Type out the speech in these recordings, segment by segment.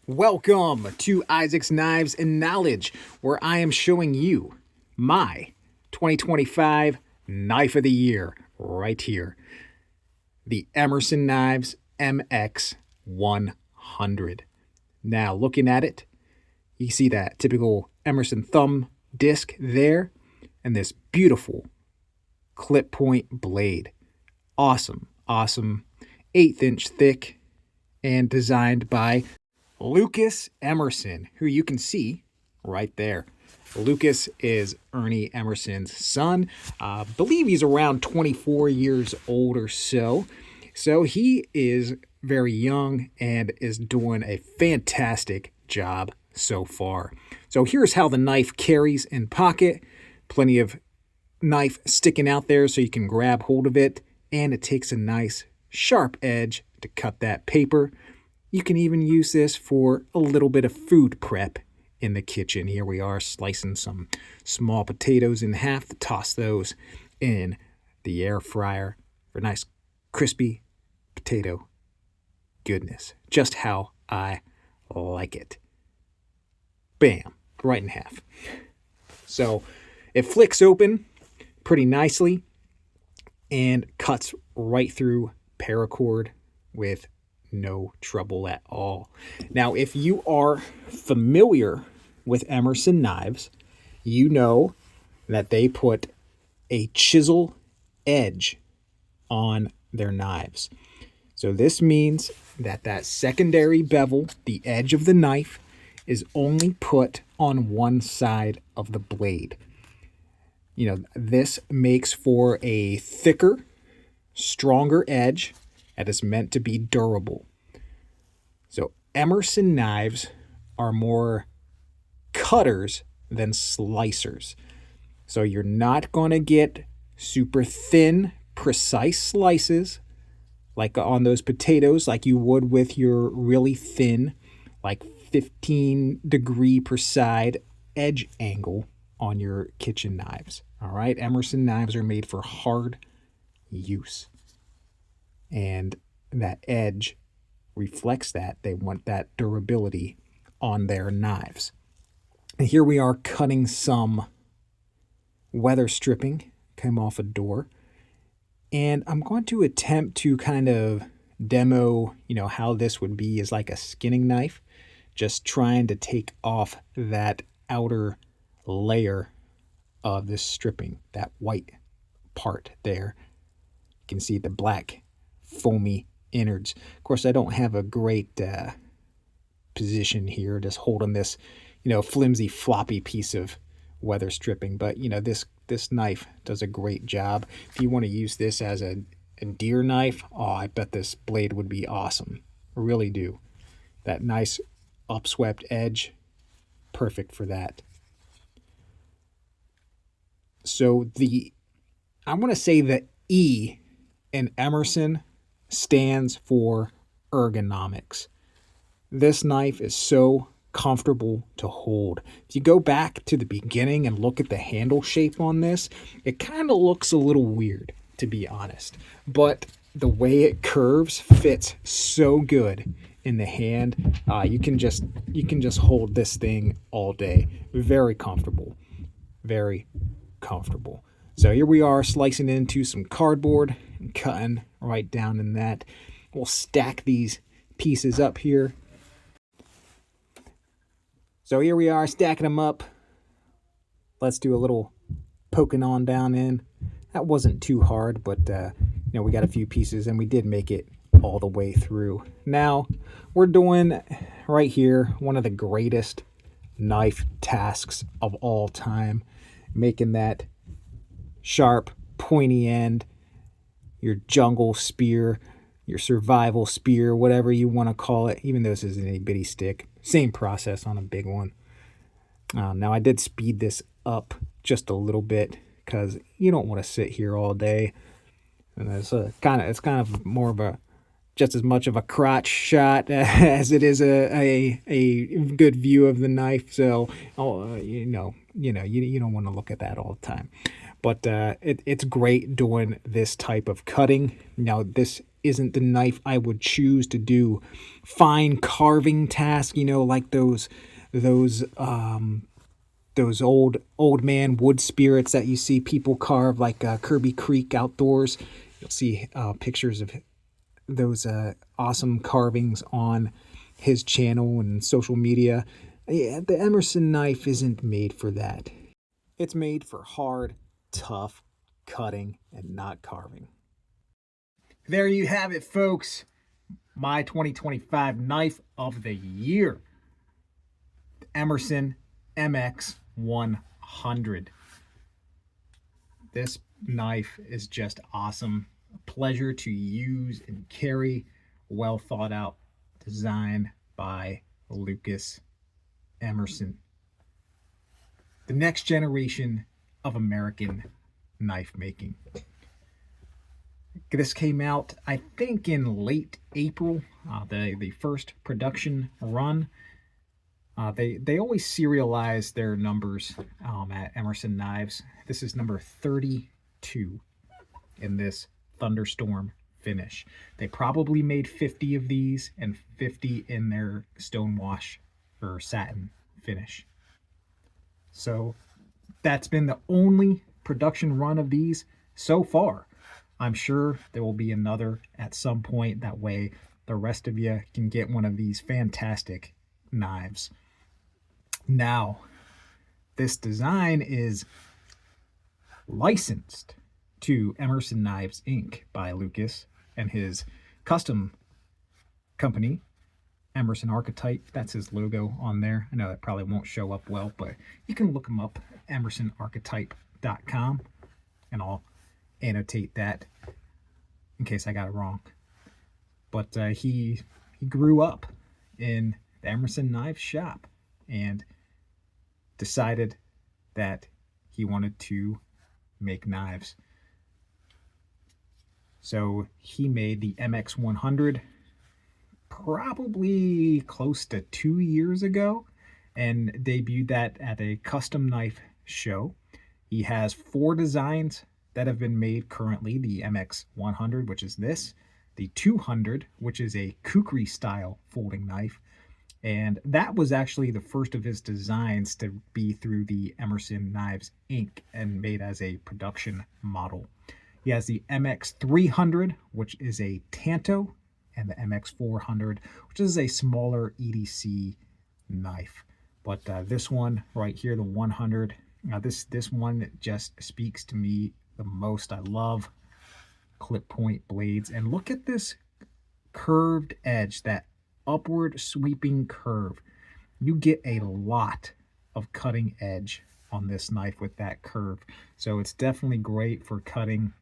Welcome to Isaac's Knives and Knowledge, where I am showing you my 2025 Knife of the Year right here. The Emerson Knives MX-100. Now, looking at it, you see that typical Emerson thumb disc there, and this beautiful clip point blade. Awesome 1/8 inch thick, and designed by Lucas Emerson, who you can see right there. Lucas is Ernie Emerson's son. I believe he's around 24 years old or so. So he is very young and is doing a fantastic job so far. So here's how the knife carries in pocket. Plenty of knife sticking out there so you can grab hold of it. And it takes a nice sharp edge to cut that paper. You can even use this for a little bit of food prep in the kitchen. Here we are slicing some small potatoes in half to toss those in the air fryer for nice crispy potato goodness. Just how I like it. Bam, right in half. So it flicks open pretty nicely and cuts right through paracord with no trouble at all. Now, if you are familiar with Emerson Knives, you know that they put a chisel edge on their knives. So this means that that secondary bevel, the edge of the knife, is only put on one side of the blade. You know, this makes for a thicker, stronger edge that is meant to be durable. So Emerson knives are more cutters than slicers. So you're not going to get super thin, precise slices like on those potatoes like you would with your really thin, like 15 degree per side edge angle on your kitchen knives. All right, Emerson knives are made for hard use. And that edge reflects that. They want that durability on their knives. And here we are cutting some weather stripping, came off a door. And I'm going to attempt to kind of demo, how this would be as like a skinning knife. Just trying to take off that outer layer of this stripping, that white part there. You can see the black foamy innards. Of course, I don't have a great position here, just holding this, flimsy, floppy piece of weather stripping. But, this knife does a great job. If you want to use this as a deer knife, I bet this blade would be awesome. I really do. That nice upswept edge, perfect for that. So I want to say the E in Emerson stands for ergonomics. This knife is so comfortable to hold. If you go back to the beginning and look at the handle shape on this, it kind of looks a little weird, to be honest. But the way it curves fits so good in the hand. You can just hold this thing all day. Very comfortable. Very comfortable. So here we are slicing into some cardboard and cutting right down in that. We'll stack these pieces up here. So here we are stacking them up. Let's do a little poking on down in. That wasn't too hard, but we got a few pieces and we did make it all the way through. Now we're doing right here one of the greatest knife tasks of all time, making that sharp, pointy end, your jungle spear, your survival spear, whatever you want to call it, even though this is an itty bitty stick. Same process on a big one. Now I did speed this up just a little bit because you don't want to sit here all day. And it's kind of more of just as much of a crotch shot as it is a good view of the knife. So you don't want to look at that all the time. But it's great doing this type of cutting. Now, this isn't the knife I would choose to do fine carving tasks, you know, like those old man wood spirits that you see people carve, like Kirby Creek Outdoors. You'll see pictures of those awesome carvings on his channel and social media. Yeah, the Emerson knife isn't made for that. It's made for hard, tough cutting and not carving. There you have it, folks. My 2025 knife of the year, Emerson MX-100. This knife is just awesome. A pleasure to use and carry. Well thought out design by Lucas Emerson. The next generation of American knife making. This came out, I think, in late April, the first production run. They always serialize their numbers at Emerson Knives. This is number 32 in this Thunderstorm finish. They probably made 50 of these and 50 in their stonewash or satin finish. So that's been the only production run of these so far. I'm sure there will be another at some point. That way the rest of you can get one of these fantastic knives. Now, this design is licensed to Emerson Knives Inc. by Lucas and his custom company, Emerson Archetype. That's his logo on there. I know that probably won't show up well, but you can look him up, emersonarchetype.com, and I'll annotate that in case I got it wrong. But he grew up in the Emerson Knives shop and decided that he wanted to make knives. So he made the MX-100 probably close to 2 years ago and debuted that at a custom knife show. He has 4 designs that have been made currently: the MX-100, which is this, the 200, which is a kukri style folding knife, and that was actually the first of his designs to be through the Emerson Knives Inc. and made as a production model. He has the MX-300, which is a Tanto, and the MX-400, which is a smaller EDC knife. But this one right here, the 100, this one just speaks to me the most. I love clip point blades, and look at this curved edge, that upward sweeping curve. You get a lot of cutting edge on this knife with that curve, so it's definitely great for cutting.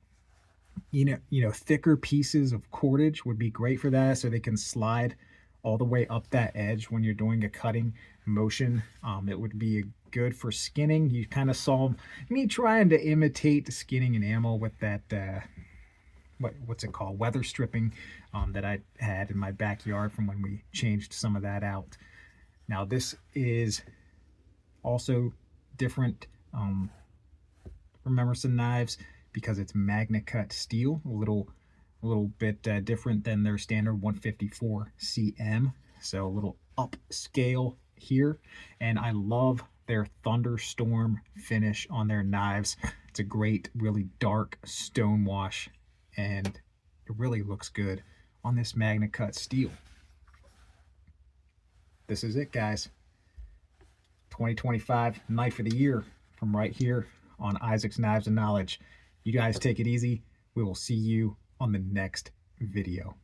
You know, thicker pieces of cordage would be great for that, so they can slide all the way up that edge when you're doing a cutting motion. It would be good for skinning. You kind of saw me trying to imitate skinning enamel with that what's it called, weather stripping, that I had in my backyard from when we changed some of that out. Now this is also different from Emerson Knives because it's Magnacut steel, a little bit different than their standard 154 cm, so a little upscale here. And I love their Thunderstorm finish on their knives. It's a great, really dark stonewash, and it really looks good on this Magnacut steel. This is it, guys. 2025 knife of the year from right here on Isaac's Knives and Knowledge. You guys take it easy. We will see you on the next video.